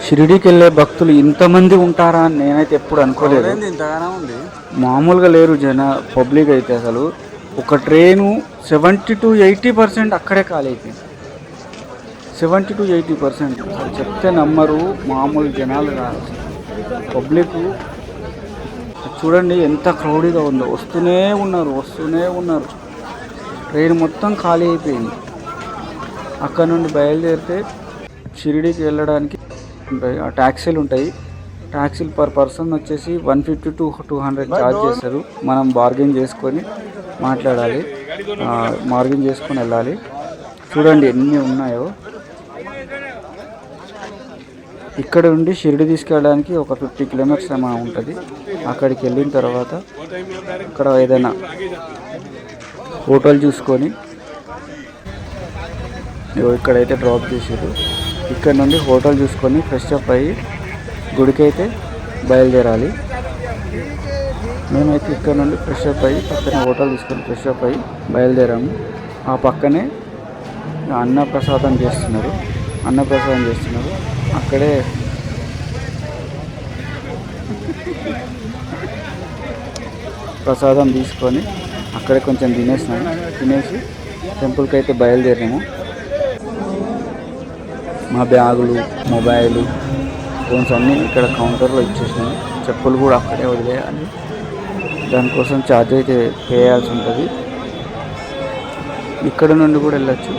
షిరిడీకి వెళ్ళే భక్తులు ఇంతమంది ఉంటారా అని నేనైతే ఎప్పుడు అనుకోలేదు. మామూలుగా లేరు పబ్లిక్ అయితే. అసలు ఒక ట్రైను 70-80% అక్కడే ఖాళీ అయిపోయింది. 70-80% అసలు చెప్తే నమ్మరు. మామూలు జనాలు కాదు, పబ్లిక్. చూడండి ఎంత క్రౌడీగా ఉందో. వస్తూనే ఉన్నారు. ట్రైన్ మొత్తం ఖాళీ అయిపోయింది. అక్కడ నుండి బయలుదేరితే షిరిడీకి వెళ్ళడానికి ట్యాక్సీలు ఉంటాయి. ట్యాక్సీలు పర్ పర్సన్ వచ్చేసి 150-200 ఛార్జ్ చేస్తారు. మనం బార్గెన్ చేసుకొని మాట్లాడాలి, బార్గెన్ చేసుకొని వెళ్ళాలి. చూడండి ఎన్ని ఉన్నాయో. ఇక్కడ నుండి షిరిడి తీసుకెళ్ళడానికి ఒక 50 కిలోమీటర్స్ ఏమో ఉంటుంది. అక్కడికి వెళ్ళిన తర్వాత ఇక్కడ ఏదైనా హోటల్ చూసుకొని, ఇక్కడైతే డ్రాప్ చేసారు. ఇక్కడ నుండి హోటల్ చూసుకొని ఫ్రెష్ అప్ అయ్యి గుడికి అయితే బయలుదేరాలి. మేమైతే ఇక్కడ నుండి ఫ్రెష్ అప్ అయ్యి పక్కన హోటల్ తీసుకొని ఫ్రెష్ అప్ అయ్యి బయలుదేరాము. ఆ పక్కనే అన్నప్రసాదం చేస్తున్నారు. అక్కడే ప్రసాదం తీసుకొని అక్కడే కొంచెం తినేసి టెంపుల్కి అయితే బయలుదేరాము. మా బ్యాగులు, మొబైలు, ఫోన్స్ అన్నీ ఇక్కడ కౌంటర్లో ఇచ్చేసినాము. చెప్పులు కూడా అక్కడే వదిలేయాలి. దానికోసం ఛార్జ్ అయితే పే చేయాల్సి ఉంటుంది. ఇక్కడ నుండి కూడా వెళ్ళచ్చు.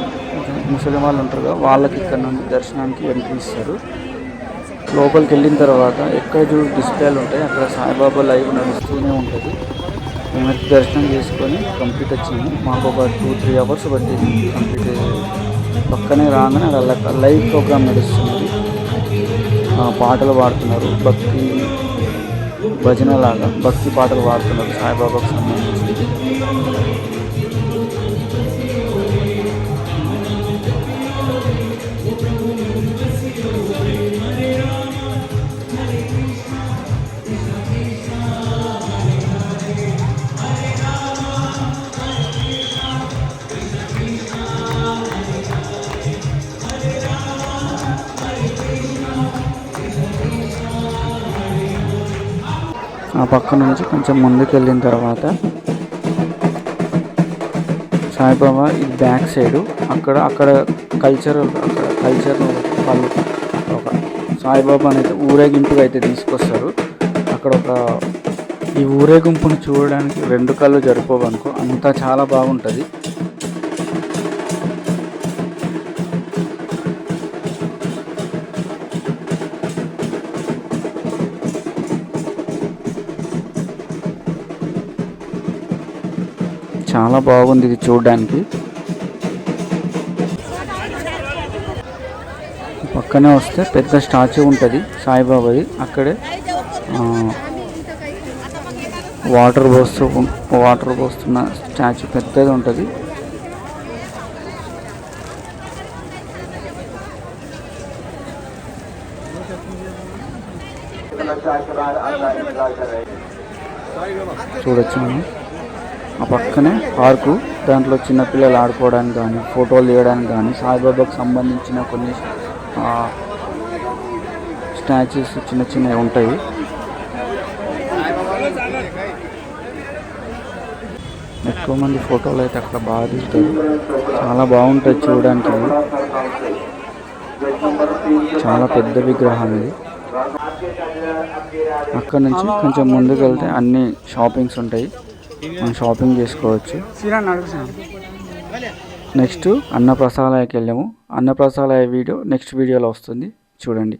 ముసలి వాళ్ళు ఉంటారు కదా, వాళ్ళకి ఇక్కడ నుండి దర్శనానికి ఎంట్రీ ఇస్తారు. లోపలికి వెళ్ళిన తర్వాత ఎక్కడ చూడు డిస్ప్లేలు ఉంటాయి. అక్కడ సాయిబాబా లైవ్ నడుస్తూనే ఉంటుంది. మేమైతే దర్శనం చేసుకొని కంప్లీట్ వచ్చినాము. మాకు ఒక 2-3 అవర్స్ పట్టింది కంప్లీట్. పక్కనే రాగానే అలా లైవ్ ప్రోగ్రామ్ నడుస్తున్నది. పాటలు పాడుతున్నారు, భక్తి భజన లాగా భక్తి పాటలు పాడుతున్నారు సాయిబాబాకు సంబంధించి. ఆ పక్క నుంచి కొంచెం ముందుకు వెళ్ళిన తర్వాత సాయిబాబా ఈ బ్యాక్ సైడు అక్కడ కల్చర్ వాళ్ళు ఒక సాయిబాబాని అయితే ఊరేగింపుగా అయితే తీసుకొస్తారు. అక్కడ ఈ ఊరేగింపుని చూడడానికి 2 కళ్ళు జరిపోవు అనుకో, అంతా చాలా బాగుంటుంది. చాలా బాగుంది ఇది చూడడానికి. పక్కనే వస్తే పెద్ద స్టాచ్యూ ఉంటుంది సాయిబాబాది. అక్కడే వాటర్ పోస్తున్న స్టాచ్యూ పెద్దది ఉంటుంది. చూడొచ్చు మనం. ఆ పక్కనే పార్కు, దాంట్లో చిన్నపిల్లలు ఆడుకోవడానికి కానీ, ఫోటోలు తీయడానికి కానీ, సాయిబాబాకు సంబంధించిన కొన్ని స్టాచ్యూస్ చిన్నవి ఉంటాయి. ఎక్కువ మంది ఫోటోలు అయితే అక్కడ బాగా తీస్తారు. చాలా బాగుంటుంది చూడడానికి. చాలా పెద్ద విగ్రహం ఇది. అక్కడ నుంచి కొంచెం ముందుకు వెళ్తే అన్ని షాపింగ్స్ ఉంటాయి, మనం షాపింగ్ చేసుకోవచ్చు. నెక్స్ట్ అన్నప్రసాదాలకి వెళ్ళాము. అన్నప్రసాదాల వీడియో నెక్స్ట్ వీడియోలో వస్తుంది, చూడండి.